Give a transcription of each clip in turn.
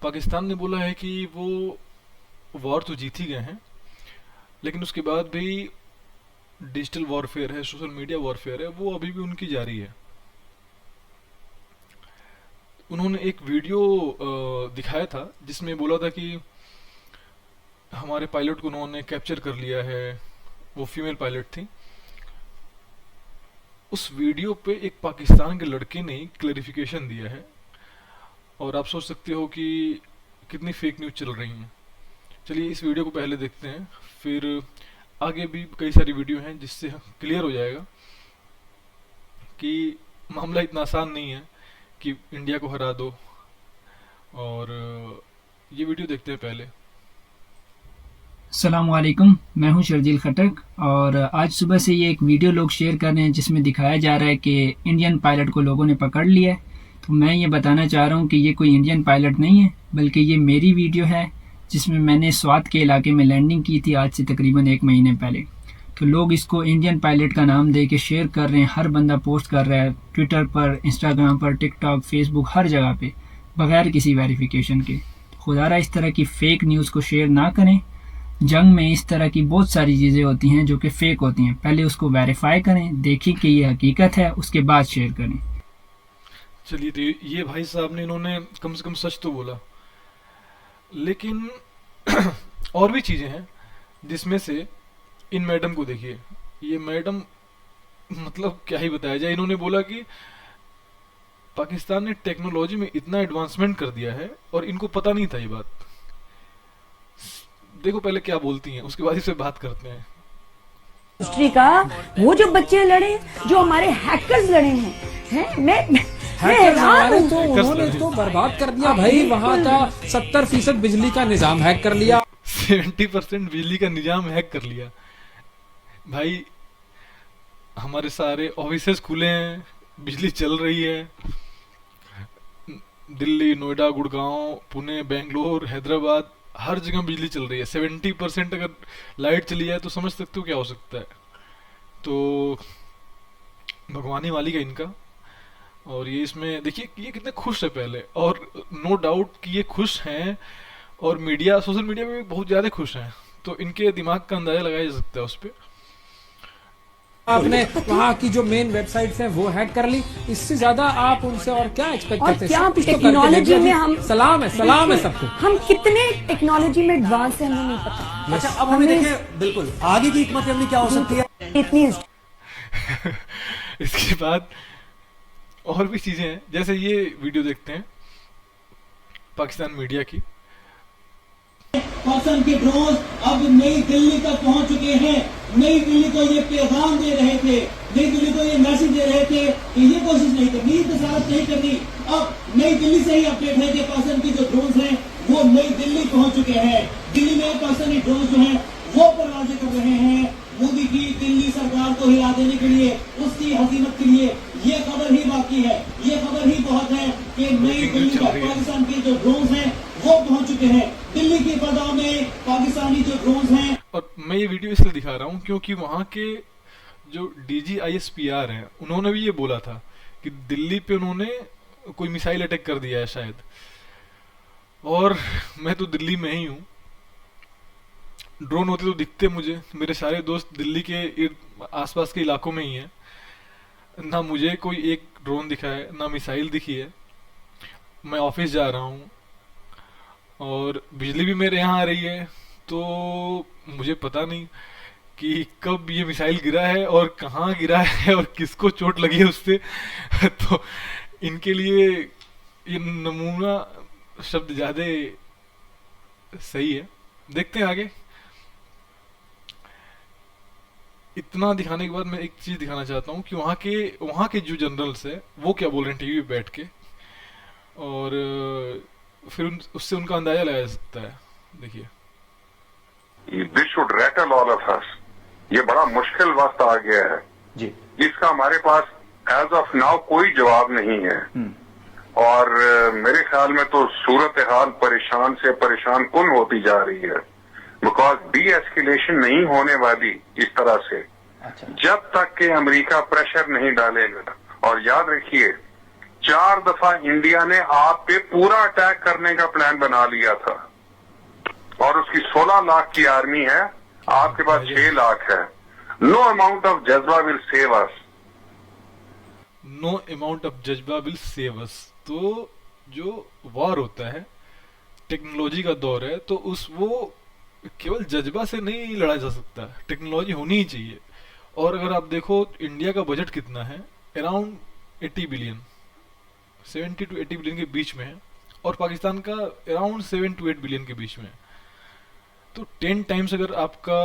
पाकिस्तान ने बोला है कि वो वॉर तो जीत ही गए हैं, लेकिन उसके बाद भी डिजिटल वॉरफेयर है, सोशल मीडिया वॉरफेयर है, वो अभी भी उनकी जारी है। उन्होंने एक वीडियो दिखाया था जिसमें बोला था कि हमारे पायलट को उन्होंने कैप्चर कर लिया है। वो फीमेल पायलट थी। उस वीडियो पे एक पाकिस्तान के लड़के ने क्लैरिफिकेशन दिया है, और आप सोच सकते हो कि कितनी फेक न्यूज़ चल रही हैं। चलिए इस वीडियो को पहले देखते हैं, फिर आगे भी कई सारी वीडियो हैं जिससे क्लियर हो जाएगा कि मामला इतना आसान नहीं है कि इंडिया को हरा दो। और ये वीडियो देखते हैं पहले। अस्सलामुअलैकुम, मैं हूं शर्जील खटक और आज सुबह से ये एक वीडियो लोग शेयर कर रहे हैं जिसमें दिखाया जा रहा है कि इंडियन पायलट को लोगों ने पकड़ लिया है। तो मैं ये बताना चाह रहा हूं कि ये कोई इंडियन पायलट नहीं है, बल्कि ये मेरी वीडियो है जिसमें मैंने स्वात के इलाके में लैंडिंग की थी आज से तकरीबन 1 महीने पहले। तो लोग इसको इंडियन पायलट का नाम दे के शेयर कर रहे हैं, हर बंदा पोस्ट कर रहा है ट्विटर पर, इंस्टाग्राम पर, टिकटॉक, फेसबुक, हर जगह पे बगैर किसी वेरिफिकेशन के। खुदारा इस तरह की फेक न्यूज़ को शेयर ना करें। जंग में इस तरह की बहुत सारी चीज़ें होती हैं जो कि फेक होती हैं, पहले उसको वेरीफाई करें, देखें कि ये हकीकत है, उसके बाद शेयर करें। चलिए, तो ये भाई साहब ने इन्होंने कम से कम सच तो बोला, लेकिन और भी चीज़ें हैं जिसमें से इन मैडम को देखिए। ये मैडम, मतलब क्या ही बताया जाए। इन्होंने बोला कि पाकिस्तान ने टेक्नोलॉजी में इतना एडवांसमेंट कर दिया है और इनको पता नहीं था ये बात। देखो पहले क्या बोलती हैं, उसके बाद इस पे बात करते हैं। हिस्ट्री का वो जो बच्चे लड़े, जो हमारे हैकर्स लड़े हैं, मैं हैकर्स हैरान हमारे हूं। तो उन्होंने तो बर्बाद कर दिया भाई। वहां का 70% बिजली का निजाम हैक कर लिया। 70% बिजली का निजाम हैक कर लिया भाई। हमारे सारे ऑफिसेस खुले हैं, बिजली चल रही है। दिल्ली, नोएडा, गुड़गांव, पुणे, बेंगलोर, हैदराबाद, हर जगह बिजली चल रही है। 70% अगर लाइट चली जाए तो समझ सकते हो क्या हो सकता है। तो भगवानी वाली का इनका। और ये इसमें देखिए कि ये कितने खुश है पहले, और नो डाउट कि ये खुश हैं, और मीडिया, सोशल मीडिया में भी बहुत ज़्यादा खुश हैं। तो इनके दिमाग का अंदाजा लगाया जा सकता है उस पर। आपने वहां की जो मेन वेबसाइट्स हैं वो हैक कर ली। इससे ज्यादा आप उनसे और क्या एक्सपेक्ट और करते हैं? क्या सब कुछ तो करके टेक्नोलॉजी देख में लिया। हम सलाम है सबको। हम कितने टेक्नोलॉजी में एडवांस है हमें नहीं पता। अच्छा, अब हमें देखें बिल्कुल आगे की हिकमत अमली क्या हो सकती है। इतनी इसके बाद और भी चीजें हैं, जैसे ये वीडियो देखते हैं पाकिस्तान मीडिया की। पाकिस्तान के ड्रोन अब नई दिल्ली तक पहुंच चुके हैं। नई दिल्ली को ये पैगाम दे रहे थे, नई दिल्ली को ये मैसेज दे रहे थे कि ये कोशिश नहीं करनी, इंतजारत नहीं करनी। अब नई दिल्ली से ही अपडेट है कि पाकिस्तान की जो ड्रोन हैं वो नई दिल्ली पहुंच चुके हैं। दिल्ली में पाकिस्तानी ड्रोन जो हैं वो परवाजें कर रहे हैं मोदी की दिल्ली सरकार को हिला देने के लिए, उसकी हकीमत के लिए। ये खबर ही बाकी है, ये खबर ही बहुत है कि नई दिल्ली तक पाकिस्तान के जो ड्रोन हैं वो पहुंच चुके हैं। दिल्ली की फजा में पाकिस्तानी जो ड्रोन हैं। और मैं ये वीडियो इसलिए दिखा रहा हूँ क्योंकि वहाँ के जो DGISPR हैं उन्होंने भी ये बोला था कि दिल्ली पे उन्होंने कोई मिसाइल अटैक कर दिया है शायद। और मैं तो दिल्ली में ही हूँ। ड्रोन होते तो दिखते मुझे, मेरे सारे दोस्त दिल्ली के आसपास के इलाकों में ही हैं। ना मुझे कोई एक ड्रोन दिखा है, ना मिसाइल दिखी है। मैं ऑफिस जा रहा हूँ और बिजली भी मेरे यहाँ आ रही है, तो मुझे पता नहीं कि कब ये मिसाइल गिरा है और कहाँ गिरा है और किसको चोट लगी है उससे। तो इनके लिए ये नमूना शब्द ज़्यादा सही है। देखते हैं आगे। इतना दिखाने के बाद मैं एक चीज़ दिखाना चाहता हूँ कि वहाँ के जो जनरल्स है वो क्या बोल रहे हैं टीवी पे बैठ के, और फिर उससे उनका अंदाजा लगाया जा सकता है। देखिए, this should rattle all of us. ये बड़ा मुश्किल वक्त आ गया है जी। इसका हमारे पास एज ऑफ नाउ कोई जवाब नहीं है। और मेरे ख्याल में तो सूरत हाल परेशान से परेशान कुन होती जा रही है, बिकॉज डी एस्केलेशन नहीं होने वाली इस तरह से। जब तक कि अमेरिका प्रेशर नहीं डालेगा। और याद रखिए 4 दफा इंडिया ने आप पे पूरा अटैक करने का प्लान बना लिया था और उसकी 16 लाख की आर्मी है, आपके पास 6 लाख है। नो अमाउंट ऑफ जज्बा will save us. No amount of जज्बा विल सेव अस। तो जो वॉर होता है, टेक्नोलॉजी का दौर है, तो वो केवल जज्बा से नहीं लड़ा जा सकता, टेक्नोलॉजी होनी ही चाहिए। और अगर आप देखो इंडिया का बजट कितना है, अराउंड 80 बिलियन, 70 to 80 बिलियन के बीच में है, और पाकिस्तान का अराउंड 7 to 8 बिलियन के बीच में है। तो 10 टाइम्स अगर आपका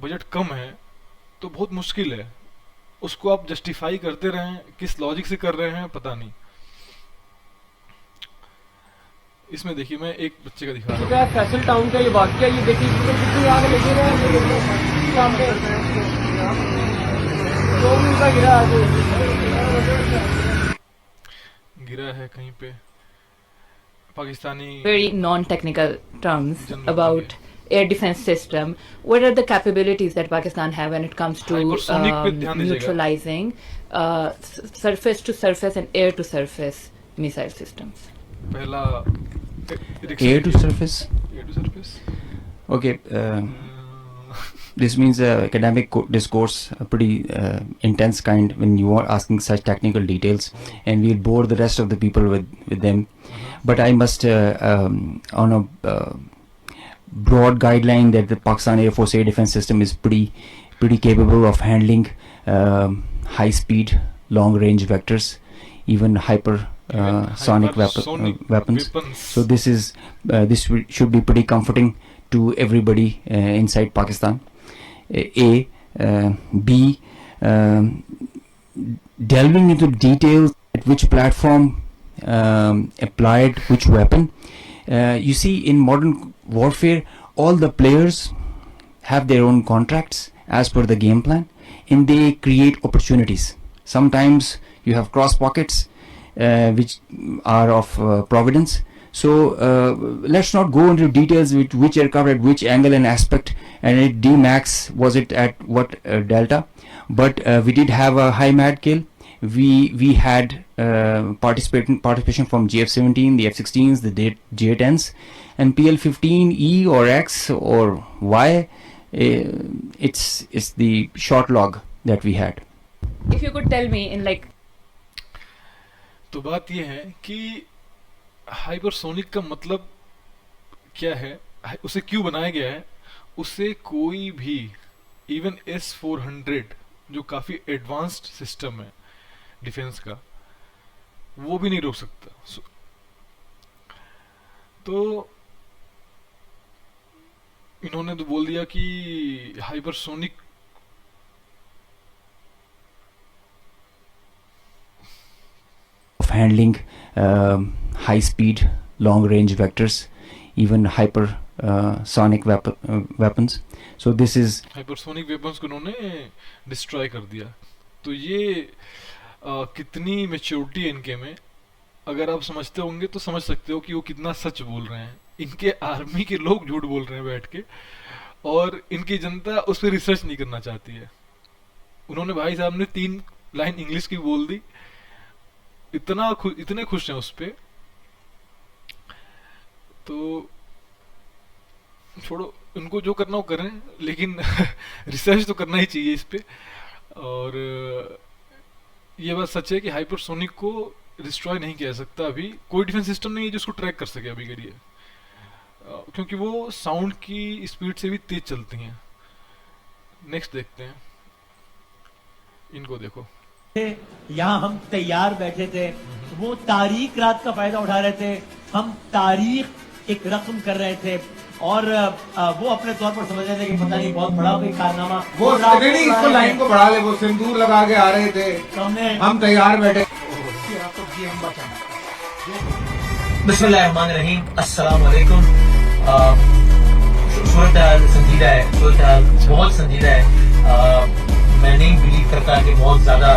बजट कम है तो बहुत मुश्किल है। उसको आप जस्टिफाई करते रहें, किस लॉजिक से कर रहे हैं पता नहीं। इसमें देखिए मैं एक बच्चे का दिखा रहा हूँ। फैसल टाउन का ये वाकया, ये देखिए कितनी आग लगी है सामने, 2 मिनट का गिरा है कहीं पे। Pakistani very non-technical terms General about air defense system. What are the capabilities that Pakistan have when it comes to Hypersonic पे ध्यान दीजिएगा। neutralizing surface to surface and air to surface missile systems? पहला Air to surface. Air to surface. Okay. This means academic discourse, a pretty intense kind when you are asking such technical details, and we'll bore the rest of the people with them. But I must, on a broad guideline, that the Pakistan Air Force air defense system is pretty capable of handling high speed, long range vectors, even sonic weapons. So this should be pretty comforting to everybody inside Pakistan. B, delving into details at which platform applied which weapon. You see, in modern warfare, all the players have their own contracts as per the game plan, and they create opportunities. Sometimes you have cross pockets which are of providence. So let's not go into details with which aircraft at which angle and aspect, and at D-Max was it at what delta, but we did have a high MAD kill. We had participation from GF-17, the F-16s, the J-10s, and PL-15E or X or Y. It's the short log that we had. If you could tell me in like तो बात यह है कि hypersonic का मतलब क्या है, उसे क्यों बनाया गया है। उसे कोई भी, इवन S-400 जो काफी एडवांस्ड सिस्टम है डिफेंस का, वो भी नहीं रोक सकता। तो इन्होंने तो बोल दिया कि hypersonic of handling high speed, long range vectors, even sonic weapons. So this is hypersonic weapons को उन्होंने डिस्ट्रॉय कर दिया। तो ये कितनी मेच्योरिटी है इनके में, अगर आप समझते होंगे तो समझ सकते हो कि वो कितना सच बोल रहे हैं। इनके आर्मी के लोग झूठ बोल रहे हैं बैठ के, और इनकी जनता उस पर रिसर्च नहीं करना चाहती है। उन्होंने भाई साहब ने 3 लाइन इंग्लिश की बोल दी, इतने खुश हैं उस पे। तो छोड़ो, उनको जो करना वो करें, लेकिन रिसर्च तो करना ही चाहिए इस पे। और ये बात सच है कि हाइपरसोनिक को डिस्ट्रॉय नहीं किया जा सकता। अभी कोई डिफेंस सिस्टम नहीं है जिसको ट्रैक कर सके अभी के लिए, क्योंकि वो साउंड की स्पीड से भी तेज चलती हैं। नेक्स्ट देखते हैं, इनको देखो। यहाँ हम तैयार बैठे थे, वो तारीख रात का फायदा उठा रहे थे, हम तारीख एक रकम कर रहे थे, और वो अपने तौर पर समझ रहे थे कि पता नहीं बहुत बड़ा कोई कारनामा। वो इसको लाइन को बढ़ा ले, वो सिंदूर लगा के आ रहे थे, हम तैयार बैठे। बिस्मिल्लाहिर्रहमानिर्रहीम, अस्सलाम वालेकुम। सूरत संजीदा है, सूरत बहुत संजीदा है। मैं नहीं बिलीव करता कि बहुत ज्यादा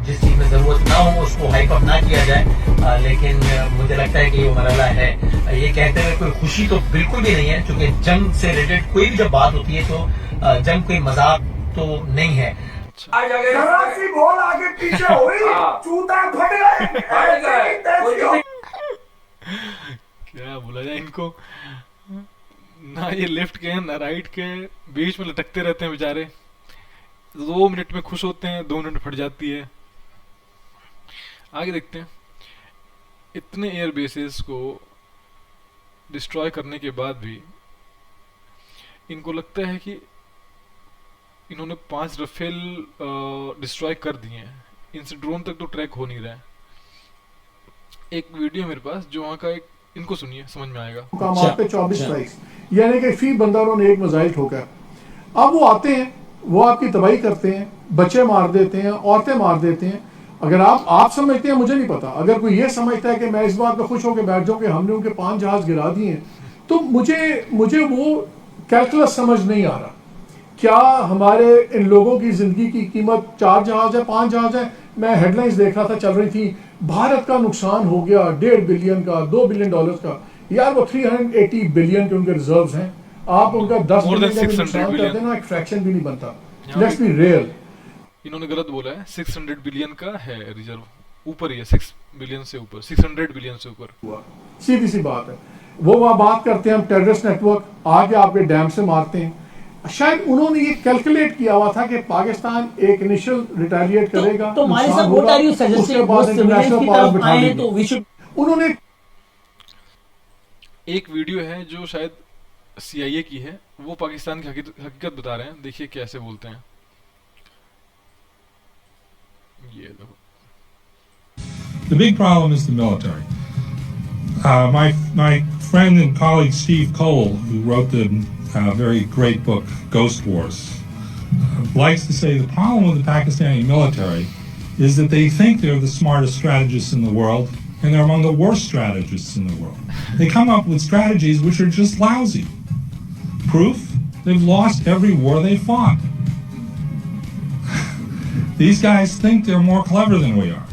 जिस चीज में जरूरत ना हो उसको हाइप अप ना किया जाए, लेकिन मुझे लगता है कि ये मरहला है। ये कहते हुए कोई खुशी तो बिल्कुल भी नहीं है, क्योंकि जंग से रिलेटेड कोई भी जब बात होती है तो जंग कोई मजाक तो नहीं है। अच्छा बॉल आगे पीछे हुई चूता फट गए। क्या बोला जाए इनको, ना ये लेफ्ट के ना राइट के, बीच में लटकते रहते हैं बेचारे। 2 मिनट में खुश होते हैं, 2 मिनट में फट जाती है। आगे देखते हैं। इतने एयर बेसेस को डिस्ट्रॉय करने के बाद भी इनको लगता है कि इन्होंने 5 रफेल डिस्ट्रॉय कर दिए हैं, इनसे ड्रोन तक तो ट्रैक हो नहीं रहा है। एक वीडियो है मेरे पास जो वहाँ का एक, इनको सुनिए समझ में आएगा। मुकामात पे 24 स्ट्राइक्स, यानी कि फी बंदा उन्होंने एक मिसाइल ठोका। अब वो आते हैं, वो आपकी तबाही करते हैं, बच्चे मार देते हैं, औरतें मार देते हैं। अगर आप समझते हैं, मुझे नहीं पता, अगर कोई ये समझता है कि मैं इस बात पे खुश होकर बैठ जाऊं कि हमने उनके 5 जहाज गिरा दिए हैं, तो मुझे वो कैलकुलस समझ नहीं आ रहा। क्या हमारे इन लोगों की जिंदगी की कीमत 4 जहाज है, 5 जहाज है? मैं हेडलाइंस देख रहा था, चल रही थी, भारत का नुकसान हो गया 1.5 बिलियन का, $2 बिलियन का। यार वो 380 बिलियन के उनके रिजर्व्स हैं, आप उनका 10 बिलियन का नुकसान कर देना, एक फ्रैक्शन भी नहीं बनता। Let's be real. इन्होंने गलत बोला है, 600 बिलियन का है रिजर्व, ऊपर ही है, 6 बिलियन से ऊपर, 600 बिलियन से ऊपर। सीधी सी बात है। वो वहाँ बात करते हैं हम टेररिस्ट नेटवर्क आके आपके डैम से मारते हैं। शायद उन्होंने ये कैलकुलेट किया हुआ था कि पाकिस्तान एक इनिशियल रिटेलिएट करेगा, तो हमारे साथ व्हाट आर यू सजेस्टिंग, वो सिविलियंस की तरफ आए तो वी शुड। उन्होंने एक वीडियो है जो शायद CIA की है, वो पाकिस्तान की हकीकत बता रहे हैं, देखिए कैसे बोलते हैं। ये देखो। The big problem is the military. My friend and colleague Steve Cole, who wrote the very great book Ghost Wars, likes to say the problem with the Pakistani military is that they think they're the smartest strategists in the world, and they're among the worst strategists in the world. They come up with strategies which are just lousy. Proof? They've lost every war they fought. These guys think they're more clever than we are.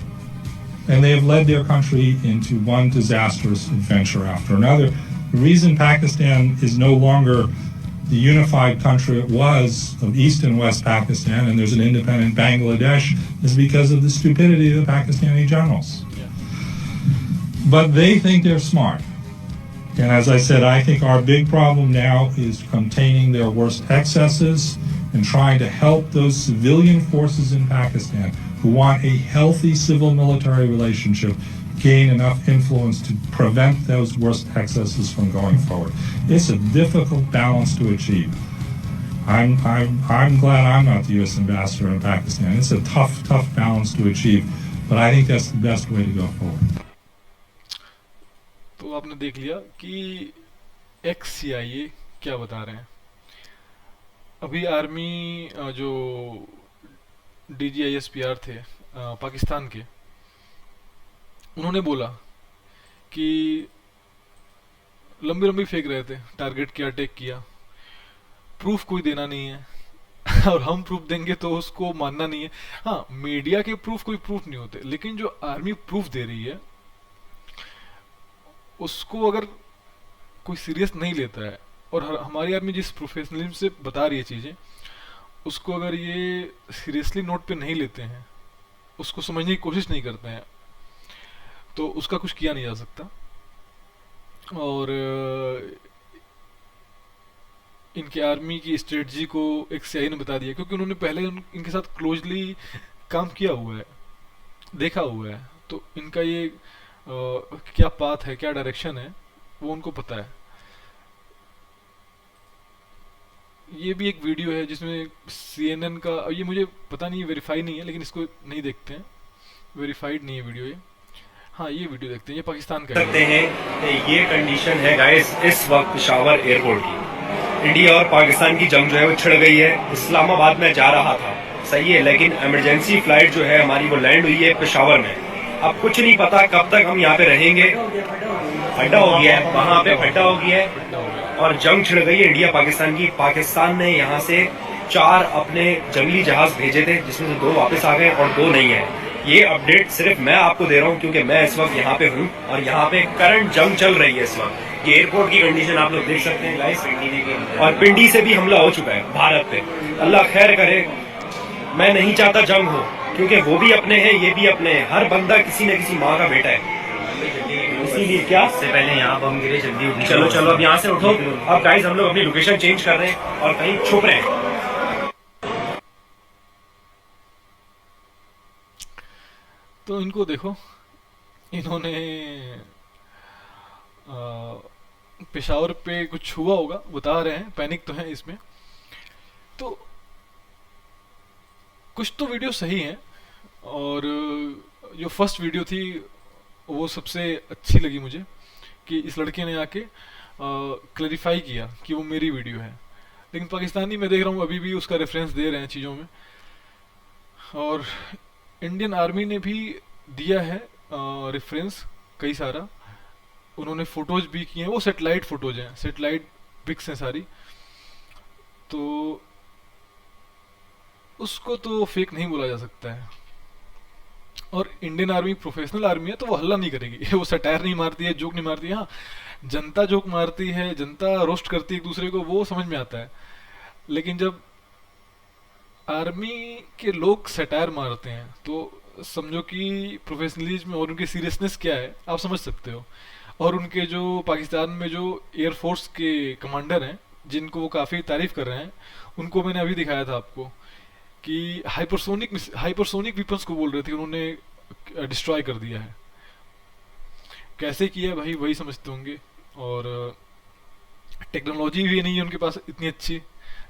And they have led their country into one disastrous adventure after another. The reason Pakistan is no longer the unified country it was of East and West Pakistan, and there's an independent Bangladesh, is because of the stupidity of the Pakistani generals. But they think they're smart. And as I said, I think our big problem now is containing their worst excesses and trying to help those civilian forces in Pakistan who want a healthy civil-military relationship gain enough influence to prevent those worst excesses from going forward. It's a difficult balance to achieve. I'm glad I'm not the U.S. ambassador in Pakistan. It's a tough balance to achieve, but I think that's the best way to go forward. तो आपने देख लिया कि ex-CIA क्या बता रहे हैं। अभी आर्मी जो DGISPR थे पाकिस्तान के, उन्होंने बोला कि लंबी फेंक रहे थे, टारगेट किया, अटैक किया, प्रूफ कोई देना नहीं है और हम प्रूफ देंगे तो उसको मानना नहीं है। हाँ, मीडिया के प्रूफ कोई प्रूफ नहीं होते, लेकिन जो आर्मी प्रूफ दे रही है उसको अगर कोई सीरियस नहीं लेता है, और हमारी आर्मी जिस प्रोफेशनलिज्म से बता रही है चीज़ें, उसको अगर ये सीरियसली नोट पे नहीं लेते हैं, उसको समझने की कोशिश नहीं करते हैं, तो उसका कुछ किया नहीं जा सकता। और इनके आर्मी की स्ट्रेटजी को एक CIA ने बता दिया, क्योंकि उन्होंने पहले इनके साथ क्लोजली काम किया हुआ है, देखा हुआ है, तो इनका ये क्या पाथ है, क्या डायरेक्शन है, वो उनको पता है। ये भी एक वीडियो है जिसमें CNN का, ये मुझे पता नहीं, वेरीफाई नहीं है, लेकिन इसको नहीं देखते हैं, वेरीफाइड नहीं है वीडियो ये। हाँ, ये वीडियो देखते हैं, ये पाकिस्तान का सकते हैं। ये कंडीशन है गाइस इस वक्त पेशावर एयरपोर्ट की। इंडिया और पाकिस्तान की जंग जो है वो छिड़ गई है। इस्लामाबाद में जा रहा था, सही है, लेकिन इमरजेंसी फ्लाइट जो है हमारी वो लैंड हुई है पेशावर में। अब कुछ नहीं पता कब तक हम यहाँ पे रहेंगे। फड्डा हो गया है, वहाँ पे फड्डा हो गया है और जंग छिड़ गई है इंडिया पाकिस्तान की। पाकिस्तान ने यहाँ से 4 अपने जंगली जहाज भेजे थे, जिसमें से 2 वापस आ गए और 2 नहीं है। ये अपडेट सिर्फ मैं आपको दे रहा हूँ क्योंकि मैं इस वक्त यहाँ पे हूँ और यहाँ पे करंट जंग चल रही है इस वक्त। ये एयरपोर्ट की कंडीशन आप लोग देख सकते हैं गाइस, और पिंडी से भी हमला हो चुका है भारत पे। अल्लाह खैर करे, मैं नहीं चाहता जंग हो, क्योंकि वो भी अपने हैं, ये भी अपने हैं, हर बंदा किसी न किसी माँ का बेटा है। इसीलिए क्या इससे पहले यहाँ बम गिरे, जल्दी उठो। चलो चलो अब यहाँ से उठो। अब गाइस हम लोग अपनी लोकेशन चेंज कर रहे हैं और कहीं छुप रहे हैं। तो इनको देखो, इन्होंने पेशावर पे कुछ हुआ होगा, बता रहे हैं, पैनिक तो है इसमें। तो कुछ तो वीडियो सही है, और जो फर्स्ट वीडियो थी वो सबसे अच्छी लगी मुझे, कि इस लड़के ने आके क्लैरिफाई किया कि वो मेरी वीडियो है। लेकिन पाकिस्तानी मैं देख रहा हूँ अभी भी उसका रेफरेंस दे रहे हैं चीज़ों में, और इंडियन आर्मी ने भी दिया है रेफरेंस कई सारा। उन्होंने फोटोज भी किए हैं, वो सेटेलाइट फोटोज हैं, सेटेलाइट पिक्स हैं सारी, तो उसको तो फेक नहीं बोला जा सकता है। और इंडियन आर्मी प्रोफेशनल आर्मी है, तो वो हल्ला नहीं करेगी वो सटायर नहीं मारती है, जोक नहीं मारती है। हाँ, जनता जोक मारती है, जनता रोस्ट करती है एक दूसरे को, वो समझ में आता है। लेकिन जब आर्मी के लोग सटायर मारते हैं तो समझो कि प्रोफेशनलिज्म और उनकी सीरियसनेस क्या है आप समझ सकते हो। और उनके जो पाकिस्तान में जो एयरफोर्स के कमांडर हैं, जिनको वो काफ़ी तारीफ कर रहे हैं, उनको मैंने अभी दिखाया था आपको कि हाइपरसोनिक वेपन्स को बोल रहे थे उन्होंने डिस्ट्रॉय कर दिया है। कैसे किया भाई वही समझते होंगे। और टेक्नोलॉजी भी नहीं है उनके पास इतनी अच्छी,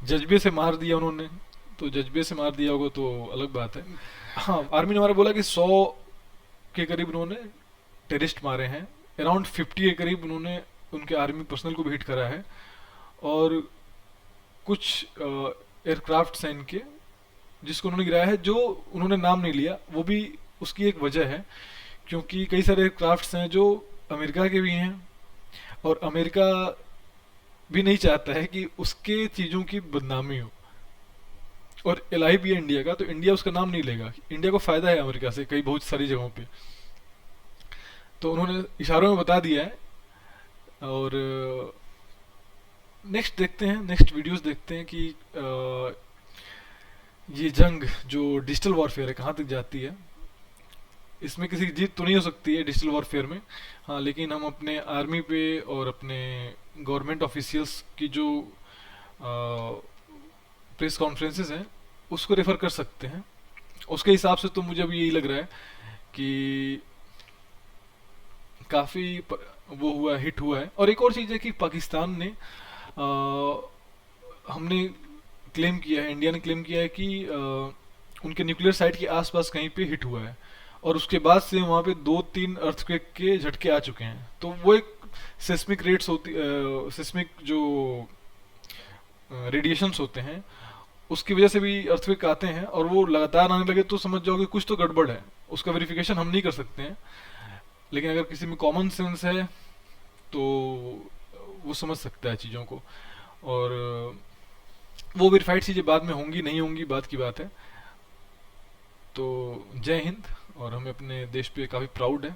जज्बे से मार दिया उन्होंने, तो जज्बे से मार दिया होगा तो अलग बात है। हाँ, आर्मी ने हमारा बोला कि 100 के करीब उन्होंने टेररिस्ट मारे हैं, अराउंड 50 के करीब उन्होंने उनके आर्मी पर्सनल को भी हिट करा है, और कुछ एयरक्राफ्ट हैं इनके जिसको उन्होंने गिराया है, जो उन्होंने नाम नहीं लिया, वो भी उसकी एक वजह है, क्योंकि कई सारे एयरक्राफ्ट हैं जो अमेरिका के भी हैं, और अमेरिका भी नहीं चाहता है कि उसके चीज़ों की बदनामी हो। और एलआई भी है इंडिया का, तो इंडिया उसका नाम नहीं लेगा। इंडिया को फ़ायदा है अमेरिका से कई बहुत सारी जगहों पे, तो उन्होंने इशारों में बता दिया है। और नेक्स्ट देखते हैं, नेक्स्ट वीडियोस देखते हैं कि ये जंग जो डिजिटल वॉरफेयर है कहाँ तक जाती है। इसमें किसी की जीत तो नहीं हो सकती है डिजिटल वॉरफेयर में, हाँ, लेकिन हम अपने आर्मी पे और अपने गवर्नमेंट ऑफिशियल्स की जो प्रेस कॉन्फ्रेंसेस हैं उसको रेफर कर सकते हैं। उसके हिसाब से तो मुझे अभी यही लग रहा है कि काफ़ी वो हुआ, हिट हुआ है। और एक और चीज़ है कि पाकिस्तान ने हमने क्लेम किया है, इंडिया ने क्लेम किया है कि उनके न्यूक्लियर साइट के आसपास कहीं पे हिट हुआ है, और उसके बाद से वहाँ पे 2-3 अर्थक्वेक के झटके आ चुके हैं। तो वो एक सेस्मिक रेट्स होती, सेस्मिक जो रेडिएशंस होते हैं उसकी वजह से भी अर्थक्वेक आते हैं, और वो लगातार आने लगे तो समझ जाओगे कुछ तो गड़बड़ है। उसका वेरिफिकेशन हम नहीं कर सकते हैं, लेकिन अगर किसी में कॉमन सेंस है तो वो समझ सकता है चीज़ों को। और वो वेरीफाइड चीज़ें बाद में होंगी नहीं होंगी बात की बात है। तो जय हिंद, और हमें अपने देश पे काफ़ी प्राउड है।